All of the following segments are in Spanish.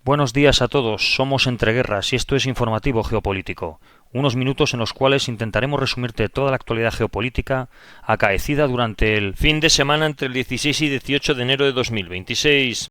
Buenos días a todos, somos Entre Guerras y esto es Informativo Geopolítico, unos minutos en los cuales intentaremos resumirte toda la actualidad geopolítica acaecida durante el fin de semana entre el 16 y 18 de enero de 2026.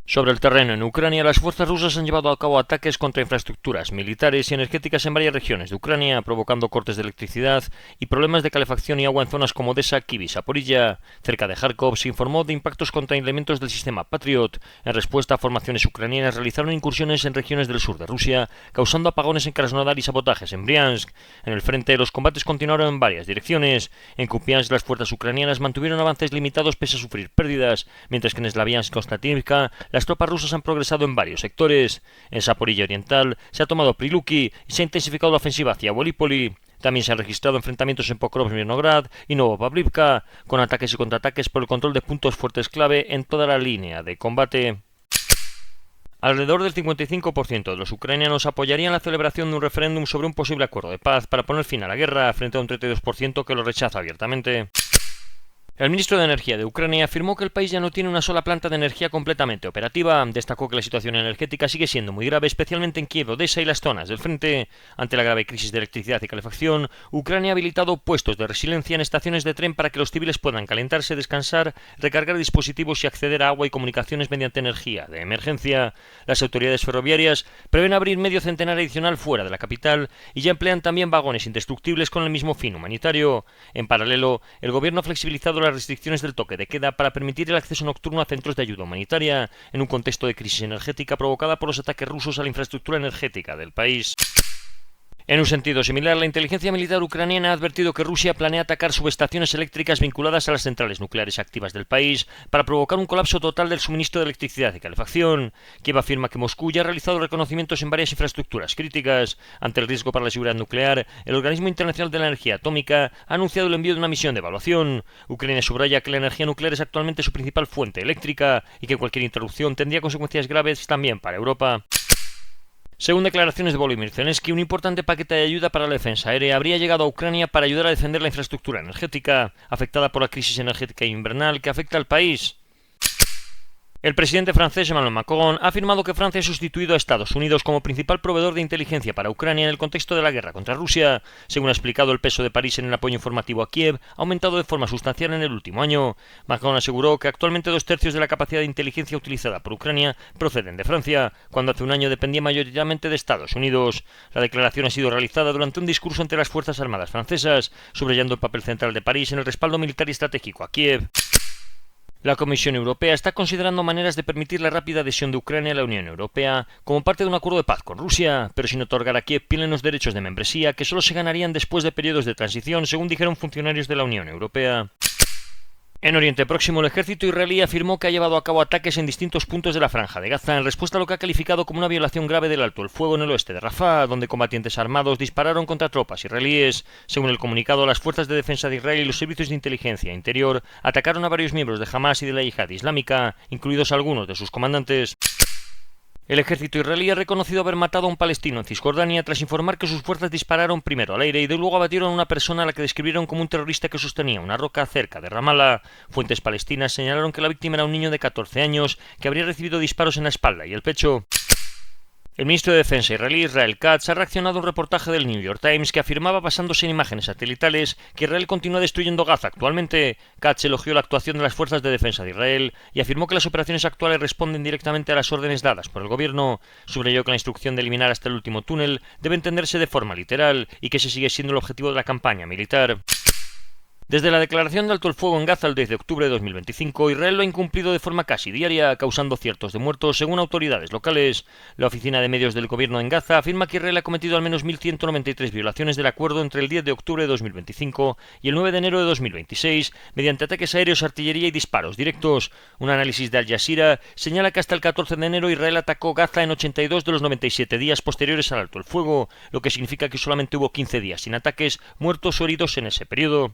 Sobre el terreno, en Ucrania, las fuerzas rusas han llevado a cabo ataques contra infraestructuras militares y energéticas en varias regiones de Ucrania, provocando cortes de electricidad y problemas de calefacción y agua en zonas como Odessa, Kyiv y Zaporilla. Cerca de Kharkov se informó de impactos contra elementos del sistema Patriot. En respuesta, formaciones ucranianas realizaron incursiones en regiones del sur de Rusia, causando apagones en Krasnodar y sabotajes en Briansk. En el frente, los combates continuaron en varias direcciones. En Kupiansk, las fuerzas ucranianas mantuvieron avances limitados pese a sufrir pérdidas, mientras que en Slaviansk y Konstantinivka las tropas rusas han progresado en varios sectores. En Zaporilla Oriental se ha tomado Priluki y se ha intensificado la ofensiva hacia Volipoli. También se han registrado enfrentamientos en Pokrovsk, Mirnograd y Novopavlivka, con ataques y contraataques por el control de puntos fuertes clave en toda la línea de combate. Alrededor del 55% de los ucranianos apoyarían la celebración de un referéndum sobre un posible acuerdo de paz para poner fin a la guerra, frente a un 32% que lo rechaza abiertamente. El ministro de Energía de Ucrania afirmó que el país ya no tiene una sola planta de energía completamente operativa. Destacó que la situación energética sigue siendo muy grave, especialmente en Kiev, Odessa y las zonas del frente. Ante la grave crisis de electricidad y calefacción, Ucrania ha habilitado puestos de resiliencia en estaciones de tren para que los civiles puedan calentarse, descansar, recargar dispositivos y acceder a agua y comunicaciones mediante energía de emergencia. Las autoridades ferroviarias prevén abrir medio centenar adicional fuera de la capital y ya emplean también vagones indestructibles con el mismo fin humanitario. En paralelo, el gobierno ha flexibilizado las restricciones del toque de queda para permitir el acceso nocturno a centros de ayuda humanitaria, en un contexto de crisis energética provocada por los ataques rusos a la infraestructura energética del país. En un sentido similar, la inteligencia militar ucraniana ha advertido que Rusia planea atacar subestaciones eléctricas vinculadas a las centrales nucleares activas del país para provocar un colapso total del suministro de electricidad y calefacción. Kiev afirma que Moscú ya ha realizado reconocimientos en varias infraestructuras críticas. Ante el riesgo para la seguridad nuclear, el Organismo Internacional de la Energía Atómica ha anunciado el envío de una misión de evaluación. Ucrania subraya que la energía nuclear es actualmente su principal fuente eléctrica y que cualquier interrupción tendría consecuencias graves también para Europa. Según declaraciones de Volodymyr Zelensky, un importante paquete de ayuda para la defensa aérea habría llegado a Ucrania para ayudar a defender la infraestructura energética, afectada por la crisis energética invernal que afecta al país. El presidente francés Emmanuel Macron ha afirmado que Francia ha sustituido a Estados Unidos como principal proveedor de inteligencia para Ucrania en el contexto de la guerra contra Rusia. Según ha explicado, el peso de París en el apoyo informativo a Kiev ha aumentado de forma sustancial en el último año. Macron aseguró que actualmente 2/3 de la capacidad de inteligencia utilizada por Ucrania proceden de Francia, cuando hace un año dependía mayoritariamente de Estados Unidos. La declaración ha sido realizada durante un discurso ante las Fuerzas Armadas francesas, subrayando el papel central de París en el respaldo militar y estratégico a Kiev. La Comisión Europea está considerando maneras de permitir la rápida adhesión de Ucrania a la Unión Europea como parte de un acuerdo de paz con Rusia, pero sin otorgar a Kiev plenos derechos de membresía que solo se ganarían después de periodos de transición, según dijeron funcionarios de la Unión Europea. En Oriente Próximo, el ejército israelí afirmó que ha llevado a cabo ataques en distintos puntos de la Franja de Gaza en respuesta a lo que ha calificado como una violación grave del alto el fuego en el oeste de Rafah, donde combatientes armados dispararon contra tropas israelíes. Según el comunicado, las fuerzas de defensa de Israel y los servicios de inteligencia interior atacaron a varios miembros de Hamas y de la Yihad Islámica, incluidos algunos de sus comandantes. El ejército israelí ha reconocido haber matado a un palestino en Cisjordania tras informar que sus fuerzas dispararon primero al aire y de luego abatieron a una persona a la que describieron como un terrorista que sostenía una roca cerca de Ramallah. Fuentes palestinas señalaron que la víctima era un niño de 14 años que habría recibido disparos en la espalda y el pecho. El ministro de Defensa israelí Israel Katz ha reaccionado a un reportaje del New York Times que afirmaba, basándose en imágenes satelitales, que Israel continúa destruyendo Gaza actualmente. Katz elogió la actuación de las fuerzas de defensa de Israel y afirmó que las operaciones actuales responden directamente a las órdenes dadas por el gobierno. Subrayó que la instrucción de eliminar hasta el último túnel debe entenderse de forma literal y que ese sigue siendo el objetivo de la campaña militar. Desde la declaración de alto el fuego en Gaza el 10 de octubre de 2025, Israel lo ha incumplido de forma casi diaria, causando cientos de muertos, según autoridades locales. La oficina de medios del gobierno en Gaza afirma que Israel ha cometido al menos 1.193 violaciones del acuerdo entre el 10 de octubre de 2025 y el 9 de enero de 2026, mediante ataques aéreos, artillería y disparos directos. Un análisis de Al Jazeera señala que hasta el 14 de enero Israel atacó Gaza en 82 de los 97 días posteriores al alto el fuego, lo que significa que solamente hubo 15 días sin ataques, muertos o heridos en ese periodo.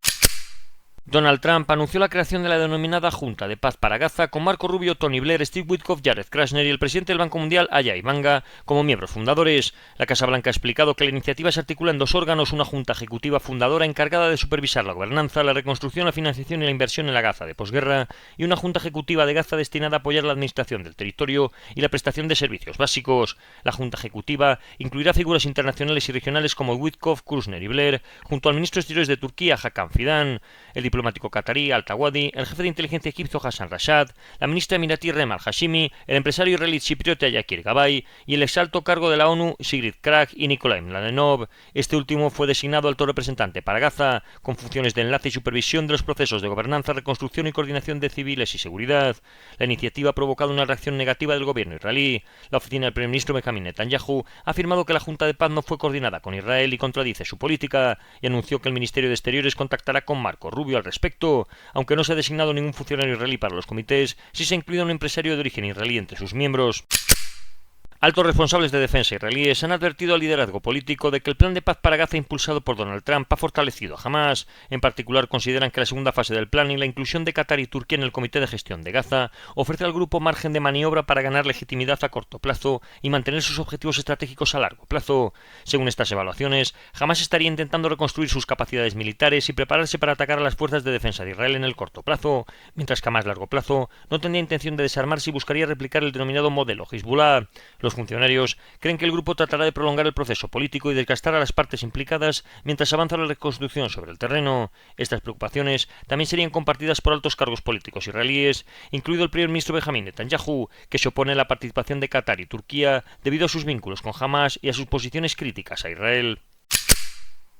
Donald Trump anunció la creación de la denominada Junta de Paz para Gaza con Marco Rubio, Tony Blair, Steve Witkoff, Jared Kushner y el presidente del Banco Mundial, Ajay Banga, como miembros fundadores. La Casa Blanca ha explicado que la iniciativa se articula en dos órganos, una junta ejecutiva fundadora encargada de supervisar la gobernanza, la reconstrucción, la financiación y la inversión en la Gaza de posguerra, y una junta ejecutiva de Gaza destinada a apoyar la administración del territorio y la prestación de servicios básicos. La junta ejecutiva incluirá figuras internacionales y regionales como Witkoff, Kushner y Blair, junto al ministro de Exteriores de Turquía, Hakan Fidan, el diplomático catarí Al-Tawadi, el jefe de inteligencia egipcio Hassan Rashad, la ministra emiratí Rem Al-Hashimi, el empresario israelí chipriota Yakir Gabay y el exalto cargo de la ONU Sigrid Kaag y Nikolai Mladenov. Este último fue designado alto representante para Gaza, con funciones de enlace y supervisión de los procesos de gobernanza, reconstrucción y coordinación de civiles y seguridad. La iniciativa ha provocado una reacción negativa del gobierno israelí. La oficina del primer ministro Benjamin Netanyahu ha afirmado que la Junta de Paz no fue coordinada con Israel y contradice su política, y anunció que el Ministerio de Exteriores contactará con Marco Rubio al respecto. Aunque no se ha designado ningún funcionario israelí para los comités, sí se ha incluido un empresario de origen israelí entre sus miembros. Altos responsables de defensa israelíes han advertido al liderazgo político de que el plan de paz para Gaza impulsado por Donald Trump ha fortalecido a Hamás. En particular, consideran que la segunda fase del plan y la inclusión de Qatar y Turquía en el Comité de Gestión de Gaza ofrece al grupo margen de maniobra para ganar legitimidad a corto plazo y mantener sus objetivos estratégicos a largo plazo. Según estas evaluaciones, Hamás estaría intentando reconstruir sus capacidades militares y prepararse para atacar a las fuerzas de defensa de Israel en el corto plazo, mientras que a más largo plazo no tendría intención de desarmarse y buscaría replicar el denominado modelo Hezbollah. Los funcionarios creen que el grupo tratará de prolongar el proceso político y desgastar a las partes implicadas mientras avanza la reconstrucción sobre el terreno. Estas preocupaciones también serían compartidas por altos cargos políticos israelíes, incluido el primer ministro Benjamin Netanyahu, que se opone a la participación de Qatar y Turquía debido a sus vínculos con Hamás y a sus posiciones críticas a Israel.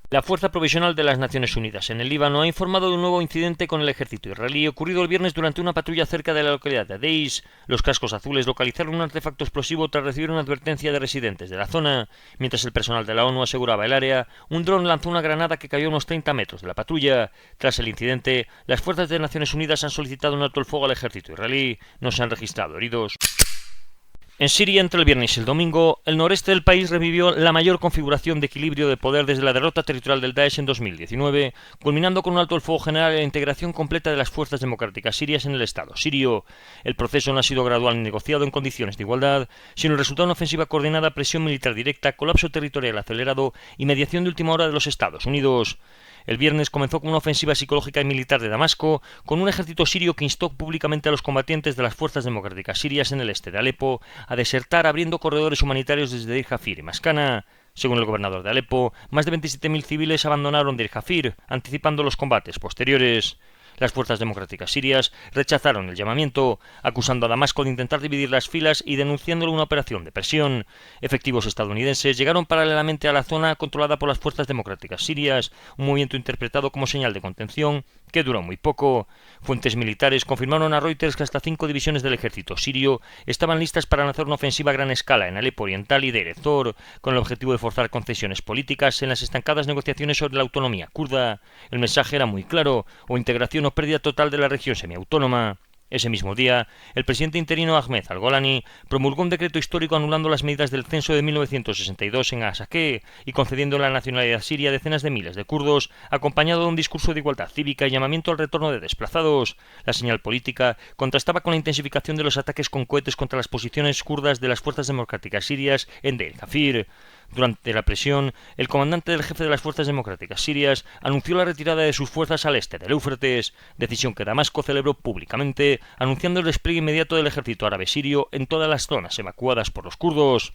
La Fuerza Provisional de las Naciones Unidas en el Líbano ha informado de un nuevo incidente con el ejército israelí ocurrido el viernes durante una patrulla cerca de la localidad de Adeiz. Los cascos azules localizaron un artefacto explosivo tras recibir una advertencia de residentes de la zona. Mientras el personal de la ONU aseguraba el área, un dron lanzó una granada que cayó a unos 30 metros de la patrulla. Tras el incidente, las fuerzas de Naciones Unidas han solicitado un alto el fuego al ejército israelí. No se han registrado heridos. En Siria, entre el viernes y el domingo, el noreste del país revivió la mayor configuración de equilibrio de poder desde la derrota territorial del Daesh en 2019, culminando con un alto el fuego general y la integración completa de las fuerzas democráticas sirias en el Estado sirio. El proceso no ha sido gradual ni negociado en condiciones de igualdad, sino el resultado de una ofensiva coordinada, presión militar directa, colapso territorial acelerado y mediación de última hora de los Estados Unidos. El viernes comenzó con una ofensiva psicológica y militar de Damasco, con un ejército sirio que instó públicamente a los combatientes de las fuerzas democráticas sirias en el este de Alepo a desertar, abriendo corredores humanitarios desde Deir Jafir y Mascana. Según el gobernador de Alepo, más de 27.000 civiles abandonaron Deir Jafir, anticipando los combates posteriores. Las fuerzas democráticas sirias rechazaron el llamamiento, acusando a Damasco de intentar dividir las filas y denunciándolo una operación de presión. Efectivos estadounidenses llegaron paralelamente a la zona controlada por las fuerzas democráticas sirias, un movimiento interpretado como señal de contención que duró muy poco. Fuentes militares confirmaron a Reuters que hasta 5 divisiones del ejército sirio estaban listas para lanzar una ofensiva a gran escala en Alepo Oriental y Deir ez-Zor, con el objetivo de forzar concesiones políticas en las estancadas negociaciones sobre la autonomía kurda. El mensaje era muy claro: o integración o pérdida total de la región semiautónoma. Ese mismo día, el presidente interino Ahmed al-Golani promulgó un decreto histórico anulando las medidas del censo de 1962 en Asakeh y concediendo la nacionalidad siria a decenas de miles de kurdos, acompañado de un discurso de igualdad cívica y llamamiento al retorno de desplazados. La señal política contrastaba con la intensificación de los ataques con cohetes contra las posiciones kurdas de las fuerzas democráticas sirias en Deir Jafir. Durante la presión, el comandante del jefe de las fuerzas democráticas sirias anunció la retirada de sus fuerzas al este del Éufrates, decisión que Damasco celebró públicamente, anunciando el despliegue inmediato del ejército árabe sirio en todas las zonas evacuadas por los kurdos.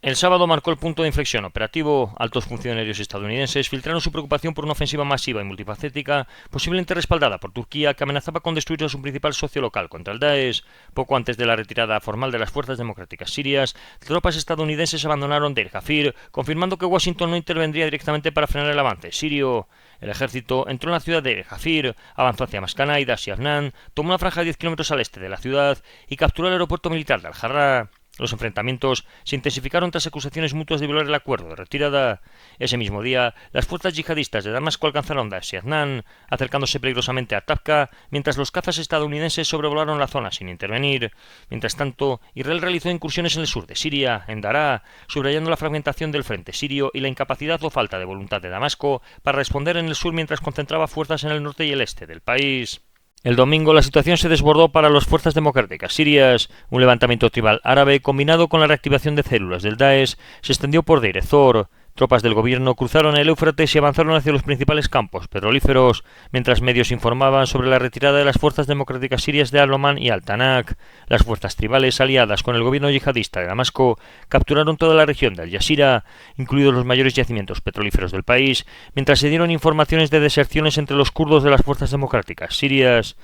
El sábado marcó el punto de inflexión operativo. Altos funcionarios estadounidenses filtraron su preocupación por una ofensiva masiva y multifacética, posiblemente respaldada por Turquía, que amenazaba con destruir a su principal socio local contra el Daesh. Poco antes de la retirada formal de las fuerzas democráticas sirias, tropas estadounidenses abandonaron Deir Jafir, confirmando que Washington no intervendría directamente para frenar el avance sirio. El ejército entró en la ciudad de Deir Jafir, avanzó hacia Mascana y Dashiafnan, tomó una franja de 10 kilómetros al este de la ciudad y capturó el aeropuerto militar de Al-Jarrah. Los enfrentamientos se intensificaron tras acusaciones mutuas de violar el acuerdo de retirada. Ese mismo día, las fuerzas yihadistas de Damasco alcanzaron Daesh y Adnan, acercándose peligrosamente a Tabqa, mientras los cazas estadounidenses sobrevolaron la zona sin intervenir. Mientras tanto, Israel realizó incursiones en el sur de Siria, en Daraa, subrayando la fragmentación del frente sirio y la incapacidad o falta de voluntad de Damasco para responder en el sur mientras concentraba fuerzas en el norte y el este del país. El domingo la situación se desbordó para las fuerzas democráticas sirias. Un levantamiento tribal árabe combinado con la reactivación de células del Daesh se extendió por Deir ez-Zor. Tropas del gobierno cruzaron el Éufrates y avanzaron hacia los principales campos petrolíferos, mientras medios informaban sobre la retirada de las fuerzas democráticas sirias de Al-Oman y Al-Tanak. Las fuerzas tribales aliadas con el gobierno yihadista de Damasco capturaron toda la región de Al-Yashira, incluidos los mayores yacimientos petrolíferos del país, mientras se dieron informaciones de deserciones entre los kurdos de las fuerzas democráticas sirias.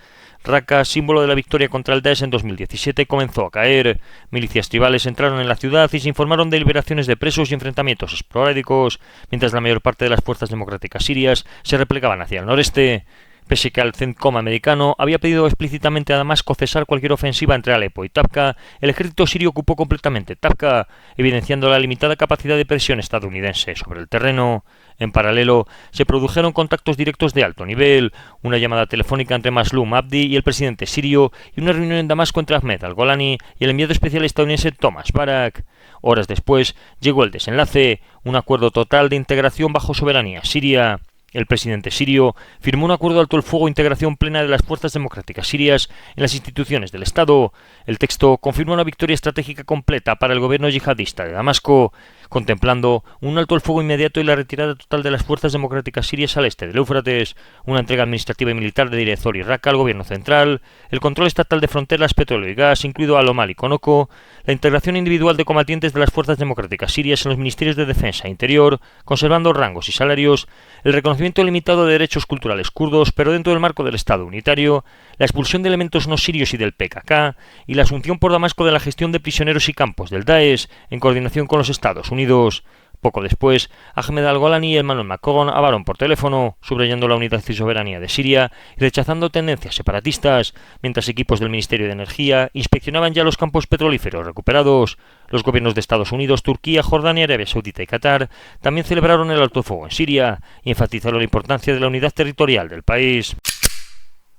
Raqqa, símbolo de la victoria contra el Daesh en 2017, comenzó a caer. Milicias tribales entraron en la ciudad y se informaron de liberaciones de presos y enfrentamientos esporádicos, mientras la mayor parte de las fuerzas democráticas sirias se replegaban hacia el noreste. Pese que el CENTCOM americano había pedido explícitamente a Damasco cesar cualquier ofensiva entre Alepo y Tabqa, el ejército sirio ocupó completamente Tabqa, evidenciando la limitada capacidad de presión estadounidense sobre el terreno. En paralelo, se produjeron contactos directos de alto nivel, una llamada telefónica entre Maslum Abdi y el presidente sirio y una reunión en Damasco entre Ahmed al-Golani y el enviado especial estadounidense Thomas Barak. Horas después llegó el desenlace, un acuerdo total de integración bajo soberanía siria. El presidente sirio firmó un acuerdo de alto el fuego e integración plena de las fuerzas democráticas sirias en las instituciones del Estado. El texto confirma una victoria estratégica completa para el gobierno yihadista de Damasco, contemplando un alto el fuego inmediato y la retirada total de las fuerzas democráticas sirias al este del Éufrates, una entrega administrativa y militar de Deir ez-Zor y Raqqa al gobierno central, el control estatal de fronteras, petróleo y gas, incluido Al-Omal y Conoco, la integración individual de combatientes de las fuerzas democráticas sirias en los ministerios de defensa e interior, conservando rangos y salarios, el reconocimiento limitado de derechos culturales kurdos, pero dentro del marco del Estado unitario, la expulsión de elementos no sirios y del PKK, y la asunción por Damasco de la gestión de prisioneros y campos del Daesh, en coordinación con los Estados Unidos. Poco después, Ahmed al-Golani y Emmanuel Macron hablaron por teléfono, subrayando la unidad y soberanía de Siria y rechazando tendencias separatistas, mientras equipos del Ministerio de Energía inspeccionaban ya los campos petrolíferos recuperados. Los gobiernos de Estados Unidos, Turquía, Jordania, Arabia Saudita y Qatar también celebraron el alto fuego en Siria y enfatizaron la importancia de la unidad territorial del país.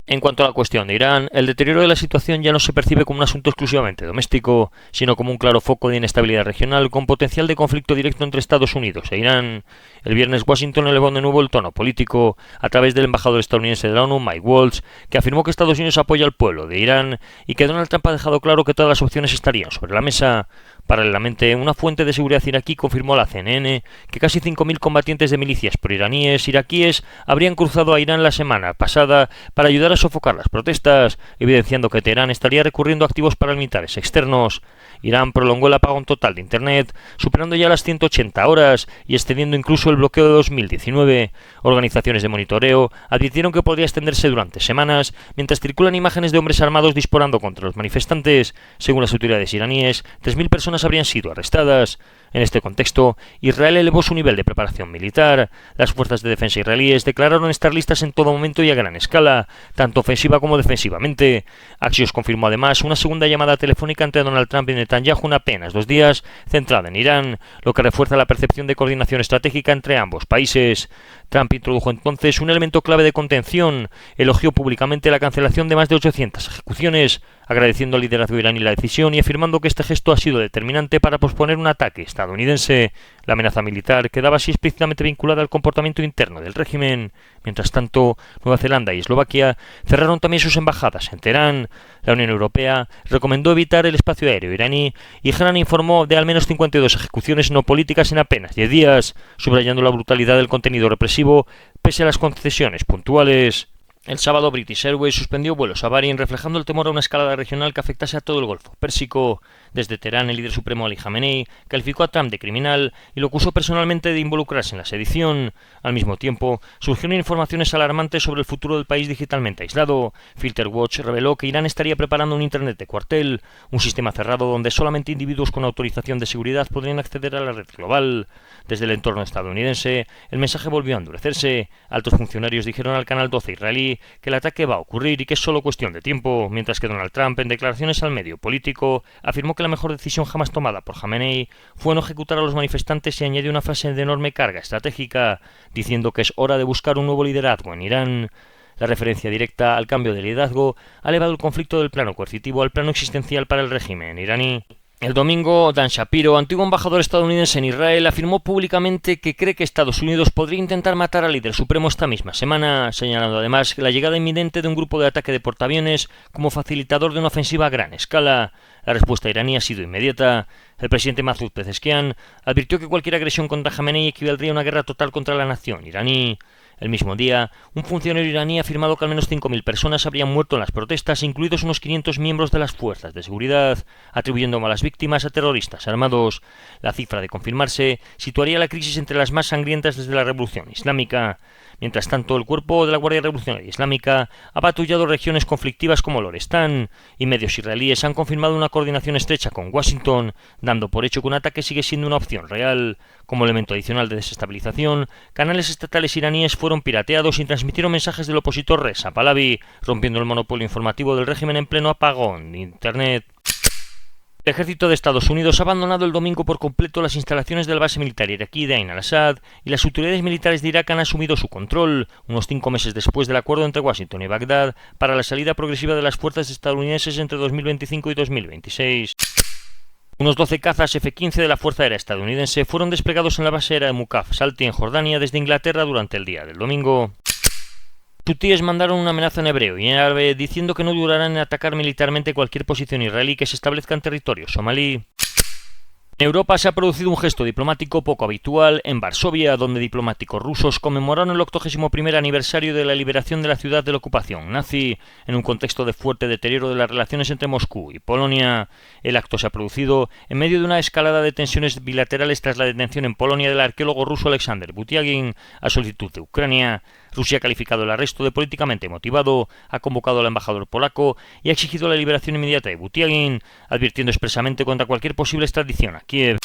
En cuanto a la cuestión de Irán, el deterioro de la situación ya no se percibe como un asunto exclusivamente doméstico, sino como un claro foco de inestabilidad regional con potencial de conflicto directo entre Estados Unidos e Irán. El viernes Washington elevó de nuevo el tono político a través del embajador estadounidense de la ONU, Mike Waltz, que afirmó que Estados Unidos apoya al pueblo de Irán y que Donald Trump ha dejado claro que todas las opciones estarían sobre la mesa. Paralelamente, una fuente de seguridad iraquí confirmó a la CNN que casi 5.000 combatientes de milicias proiraníes iraquíes habrían cruzado a Irán la semana pasada para ayudar a sofocar las protestas, evidenciando que Teherán estaría recurriendo a activos paramilitares externos. Irán prolongó el apagón total de Internet, superando ya las 180 horas y extendiendo incluso el bloqueo de 2019. Organizaciones de monitoreo advirtieron que podría extenderse durante semanas, mientras circulan imágenes de hombres armados disparando contra los manifestantes. Según las autoridades iraníes, 3.000 personas habrían sido arrestadas. En este contexto, Israel elevó su nivel de preparación militar. Las fuerzas de defensa israelíes declararon estar listas en todo momento y a gran escala, tanto ofensiva como defensivamente. Axios confirmó además una segunda llamada telefónica entre Donald Trump y Netanyahu en apenas 2 días, centrada en Irán, lo que refuerza la percepción de coordinación estratégica entre ambos países. Trump introdujo entonces un elemento clave de contención, elogió públicamente la cancelación de más de 800 ejecuciones, agradeciendo al liderazgo iraní la decisión y afirmando que este gesto ha sido determinante para posponer un ataque estadounidense. La amenaza militar quedaba así explícitamente vinculada al comportamiento interno del régimen. Mientras tanto, Nueva Zelanda y Eslovaquia cerraron también sus embajadas en Teherán. La Unión Europea recomendó evitar el espacio aéreo iraní y Irán informó de al menos 52 ejecuciones no políticas en apenas 10 días, subrayando la brutalidad del contenido represivo pese a las concesiones puntuales. El sábado British Airways suspendió vuelos a Bahrein, reflejando el temor a una escalada regional que afectase a todo el Golfo Pérsico. Desde Teherán, el líder supremo Ali Khamenei calificó a Trump de criminal y lo acusó personalmente de involucrarse en la sedición. Al mismo tiempo, surgieron informaciones alarmantes sobre el futuro del país digitalmente aislado. FilterWatch reveló que Irán estaría preparando un Internet de cuartel, un sistema cerrado donde solamente individuos con autorización de seguridad podrían acceder a la red global. Desde el entorno estadounidense, el mensaje volvió a endurecerse. Altos funcionarios dijeron al canal 12 israelí Khamenei que el ataque va a ocurrir y que es solo cuestión de tiempo, mientras que Donald Trump, en declaraciones al medio político, afirmó que la mejor decisión jamás tomada por Khamenei fue no ejecutar a los manifestantes y añadió una frase de enorme carga estratégica, diciendo que es hora de buscar un nuevo liderazgo en Irán. La referencia directa al cambio de liderazgo ha elevado el conflicto del plano coercitivo al plano existencial para el régimen iraní. El domingo, Dan Shapiro, antiguo embajador estadounidense en Israel, afirmó públicamente que cree que Estados Unidos podría intentar matar al líder supremo esta misma semana, señalando además la llegada inminente de un grupo de ataque de portaaviones como facilitador de una ofensiva a gran escala. La respuesta iraní ha sido inmediata. El presidente Masoud Pezeshkian advirtió que cualquier agresión contra Khamenei equivaldría a una guerra total contra la nación iraní. El mismo día, un funcionario iraní ha afirmado que al menos 5.000 personas habrían muerto en las protestas, incluidos unos 500 miembros de las fuerzas de seguridad, atribuyendo a las víctimas a terroristas armados. La cifra, de confirmarse, situaría la crisis entre las más sangrientas desde la Revolución Islámica. Mientras tanto, el cuerpo de la Guardia Revolucionaria Islámica ha patrullado regiones conflictivas como Lorestán, y medios israelíes han confirmado una coordinación estrecha con Washington, dando por hecho que un ataque sigue siendo una opción real. Como elemento adicional de desestabilización, canales estatales iraníes fueron pirateados y transmitieron mensajes del opositor Reza Pahlavi, rompiendo el monopolio informativo del régimen en pleno apagón de Internet. El ejército de Estados Unidos ha abandonado el domingo por completo las instalaciones de la base militar iraquí de Ain al-Assad y las autoridades militares de Irak han asumido su control, unos 5 meses después del acuerdo entre Washington y Bagdad para la salida progresiva de las fuerzas estadounidenses entre 2025 y 2026. Unos 12 cazas F-15 de la Fuerza Aérea estadounidense fueron desplegados en la base aérea de Mukaf Salti en Jordania desde Inglaterra durante el día del domingo. Hutíes mandaron una amenaza en hebreo y en árabe diciendo que no durarán en atacar militarmente cualquier posición israelí que se establezca en territorio somalí. En Europa se ha producido un gesto diplomático poco habitual en Varsovia, donde diplomáticos rusos conmemoraron el 81º aniversario de la liberación de la ciudad de la ocupación nazi, en un contexto de fuerte deterioro de las relaciones entre Moscú y Polonia. El acto se ha producido en medio de una escalada de tensiones bilaterales tras la detención en Polonia del arqueólogo ruso Alexander Butyagin a solicitud de Ucrania. Rusia ha calificado el arresto de políticamente motivado, ha convocado al embajador polaco y ha exigido la liberación inmediata de Butyagin, advirtiendo expresamente contra cualquier posible extradición a Kiev.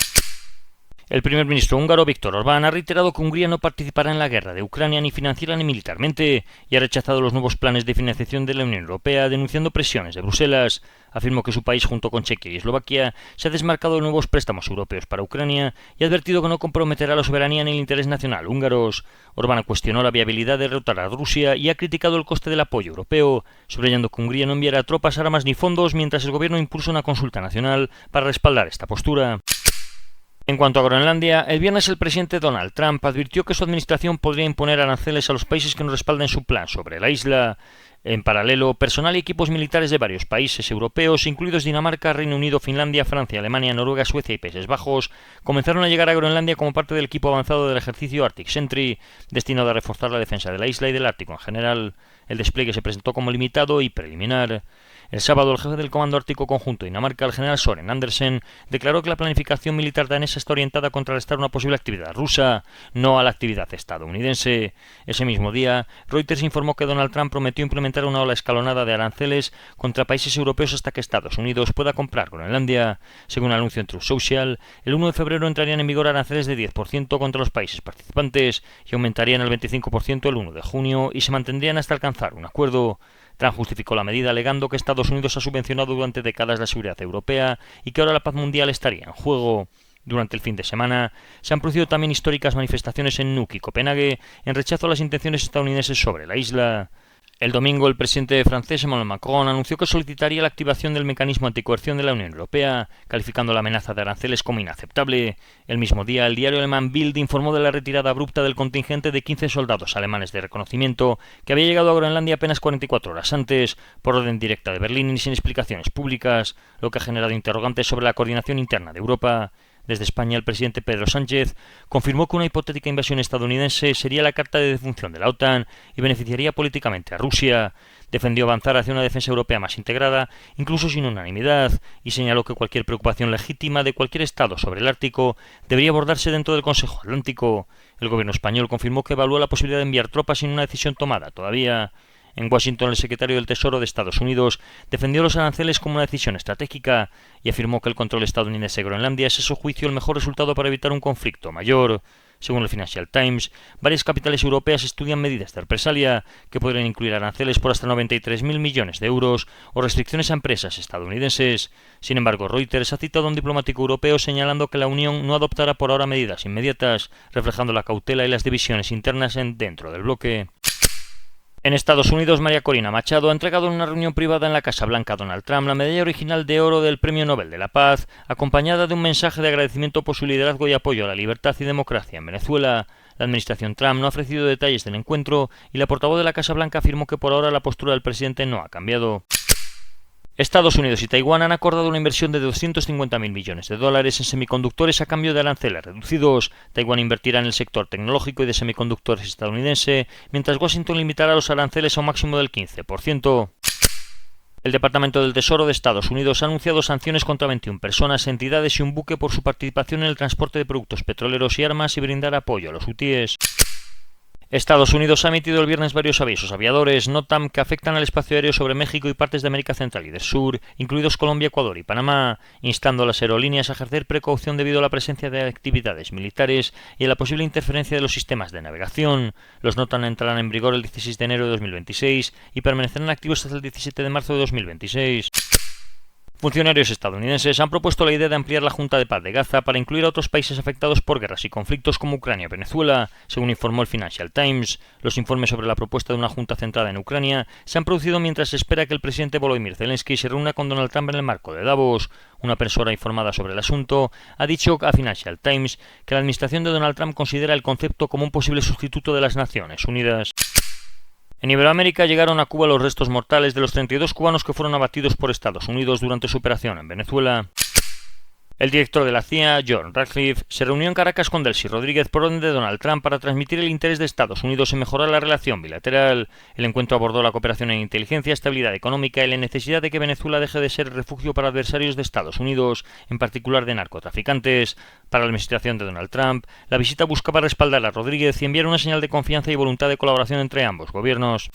El primer ministro húngaro Viktor Orbán ha reiterado que Hungría no participará en la guerra de Ucrania ni financiera ni militarmente y ha rechazado los nuevos planes de financiación de la Unión Europea, denunciando presiones de Bruselas. Afirmó que su país, junto con Chequia y Eslovaquia, se ha desmarcado de nuevos préstamos europeos para Ucrania y ha advertido que no comprometerá la soberanía ni el interés nacional húngaros. Orbán cuestionó la viabilidad de derrotar a Rusia y ha criticado el coste del apoyo europeo, subrayando que Hungría no enviará tropas, armas ni fondos mientras el gobierno impulsa una consulta nacional para respaldar esta postura. En cuanto a Groenlandia, el viernes el presidente Donald Trump advirtió que su administración podría imponer aranceles a los países que no respalden su plan sobre la isla. En paralelo, personal y equipos militares de varios países europeos, incluidos Dinamarca, Reino Unido, Finlandia, Francia, Alemania, Noruega, Suecia y Países Bajos, comenzaron a llegar a Groenlandia como parte del equipo avanzado del ejercicio Arctic Sentry, destinado a reforzar la defensa de la isla y del Ártico en general. El despliegue se presentó como limitado y preliminar. El sábado, el jefe del Comando Ártico Conjunto de Dinamarca, el general Søren Andersen, declaró que la planificación militar danesa está orientada a contrarrestar una posible actividad rusa, no a la actividad estadounidense. Ese mismo día, Reuters informó que Donald Trump prometió implementar una ola escalonada de aranceles contra países europeos hasta que Estados Unidos pueda comprar Groenlandia. Según el anuncio en Truth Social, el 1 de febrero entrarían en vigor aranceles de 10% contra los países participantes y aumentarían al 25% el 1 de junio y se mantendrían hasta alcanzar un acuerdo. Trump justificó la medida alegando que Estados Unidos ha subvencionado durante décadas la seguridad europea y que ahora la paz mundial estaría en juego. Durante el fin de semana se han producido también históricas manifestaciones en Nuuk y Copenhague en rechazo a las intenciones estadounidenses sobre la isla. El domingo, el presidente francés Emmanuel Macron anunció que solicitaría la activación del mecanismo anticoerción de la Unión Europea, calificando la amenaza de aranceles como inaceptable. El mismo día, el diario alemán Bild informó de la retirada abrupta del contingente de 15 soldados alemanes de reconocimiento que había llegado a Groenlandia apenas 44 horas antes, por orden directa de Berlín y sin explicaciones públicas, lo que ha generado interrogantes sobre la coordinación interna de Europa. Desde España, el presidente Pedro Sánchez confirmó que una hipotética invasión estadounidense sería la carta de defunción de la OTAN y beneficiaría políticamente a Rusia. Defendió avanzar hacia una defensa europea más integrada, incluso sin unanimidad, y señaló que cualquier preocupación legítima de cualquier Estado sobre el Ártico debería abordarse dentro del Consejo Atlántico. El gobierno español confirmó que evalúa la posibilidad de enviar tropas sin una decisión tomada todavía. En Washington, el secretario del Tesoro de Estados Unidos defendió los aranceles como una decisión estratégica y afirmó que el control estadounidense de Groenlandia es, a su juicio, el mejor resultado para evitar un conflicto mayor. Según el Financial Times, varias capitales europeas estudian medidas de represalia que podrían incluir aranceles por hasta 93.000 millones de euros o restricciones a empresas estadounidenses. Sin embargo, Reuters ha citado a un diplomático europeo señalando que la Unión no adoptará por ahora medidas inmediatas, reflejando la cautela y las divisiones internas dentro del bloque. En Estados Unidos, María Corina Machado ha entregado en una reunión privada en la Casa Blanca a Donald Trump la medalla original de oro del Premio Nobel de la Paz, acompañada de un mensaje de agradecimiento por su liderazgo y apoyo a la libertad y democracia en Venezuela. La administración Trump no ha ofrecido detalles del encuentro y la portavoz de la Casa Blanca afirmó que por ahora la postura del presidente no ha cambiado. Estados Unidos y Taiwán han acordado una inversión de 250.000 millones de dólares en semiconductores a cambio de aranceles reducidos. Taiwán invertirá en el sector tecnológico y de semiconductores estadounidense, mientras Washington limitará los aranceles a un máximo del 15%. El Departamento del Tesoro de Estados Unidos ha anunciado sanciones contra 21 personas, entidades y un buque por su participación en el transporte de productos petroleros y armas y brindar apoyo a los hutíes. Estados Unidos ha emitido el viernes varios avisos aviadores NOTAM que afectan al espacio aéreo sobre México y partes de América Central y del Sur, incluidos Colombia, Ecuador y Panamá, instando a las aerolíneas a ejercer precaución debido a la presencia de actividades militares y a la posible interferencia de los sistemas de navegación. Los NOTAM entrarán en vigor el 16 de enero de 2026 y permanecerán activos hasta el 17 de marzo de 2026. Funcionarios estadounidenses han propuesto la idea de ampliar la Junta de Paz de Gaza para incluir a otros países afectados por guerras y conflictos como Ucrania y Venezuela, según informó el Financial Times. Los informes sobre la propuesta de una junta centrada en Ucrania se han producido mientras se espera que el presidente Volodymyr Zelensky se reúna con Donald Trump en el marco de Davos. Una persona informada sobre el asunto ha dicho a Financial Times que la administración de Donald Trump considera el concepto como un posible sustituto de las Naciones Unidas. En Iberoamérica llegaron a Cuba los restos mortales de los 32 cubanos que fueron abatidos por Estados Unidos durante su operación en Venezuela. El director de la CIA, John Ratcliffe, se reunió en Caracas con Delcy Rodríguez por orden de Donald Trump para transmitir el interés de Estados Unidos en mejorar la relación bilateral. El encuentro abordó la cooperación en inteligencia, estabilidad económica y la necesidad de que Venezuela deje de ser refugio para adversarios de Estados Unidos, en particular de narcotraficantes. Para la administración de Donald Trump, la visita buscaba respaldar a Rodríguez y enviar una señal de confianza y voluntad de colaboración entre ambos gobiernos.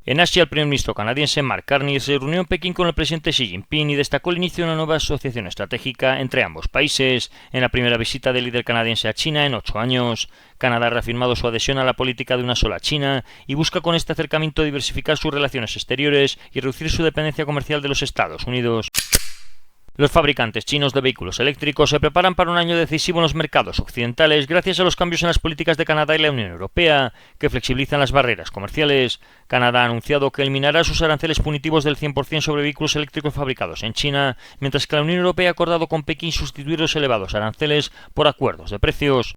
En Asia, el primer ministro canadiense Mark Carney se reunió en Pekín con el presidente Xi Jinping y destacó el inicio de una nueva asociación estratégica entre ambos países, en la primera visita del líder canadiense a China en 8 años. Canadá ha reafirmado su adhesión a la política de una sola China y busca con este acercamiento diversificar sus relaciones exteriores y reducir su dependencia comercial de los Estados Unidos. Los fabricantes chinos de vehículos eléctricos se preparan para un año decisivo en los mercados occidentales gracias a los cambios en las políticas de Canadá y la Unión Europea, que flexibilizan las barreras comerciales. Canadá ha anunciado que eliminará sus aranceles punitivos del 100% sobre vehículos eléctricos fabricados en China, mientras que la Unión Europea ha acordado con Pekín sustituir los elevados aranceles por acuerdos de precios.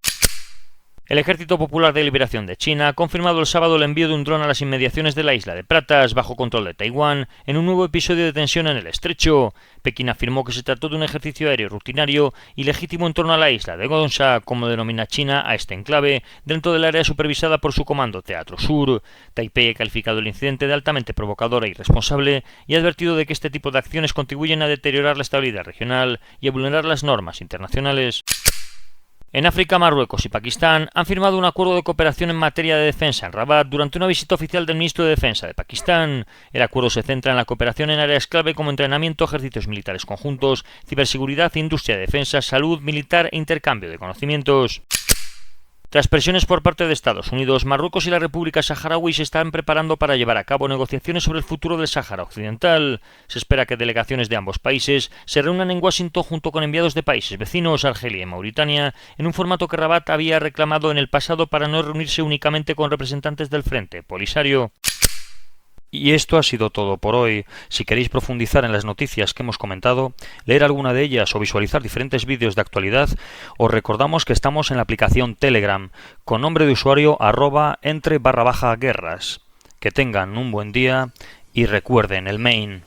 El Ejército Popular de Liberación de China ha confirmado el sábado el envío de un dron a las inmediaciones de la isla de Pratas, bajo control de Taiwán, en un nuevo episodio de tensión en el estrecho. Pekín afirmó que se trató de un ejercicio aéreo rutinario y legítimo en torno a la isla de Gonsha, como denomina China a este enclave, dentro del área supervisada por su comando Teatro Sur. Taipei ha calificado el incidente de altamente provocador e irresponsable y ha advertido de que este tipo de acciones contribuyen a deteriorar la estabilidad regional y a vulnerar las normas internacionales. En África, Marruecos y Pakistán han firmado un acuerdo de cooperación en materia de defensa en Rabat durante una visita oficial del ministro de Defensa de Pakistán. El acuerdo se centra en la cooperación en áreas clave como entrenamiento, ejercicios militares conjuntos, ciberseguridad, industria de defensa, salud militar e intercambio de conocimientos. Tras presiones por parte de Estados Unidos, Marruecos y la República Saharaui se están preparando para llevar a cabo negociaciones sobre el futuro del Sáhara Occidental. Se espera que delegaciones de ambos países se reúnan en Washington junto con enviados de países vecinos, Argelia y Mauritania, en un formato que Rabat había reclamado en el pasado para no reunirse únicamente con representantes del Frente Polisario. Y esto ha sido todo por hoy. Si queréis profundizar en las noticias que hemos comentado, leer alguna de ellas o visualizar diferentes vídeos de actualidad, os recordamos que estamos en la aplicación Telegram, con nombre de usuario @entre_guerras. Que tengan un buen día y recuerden el main.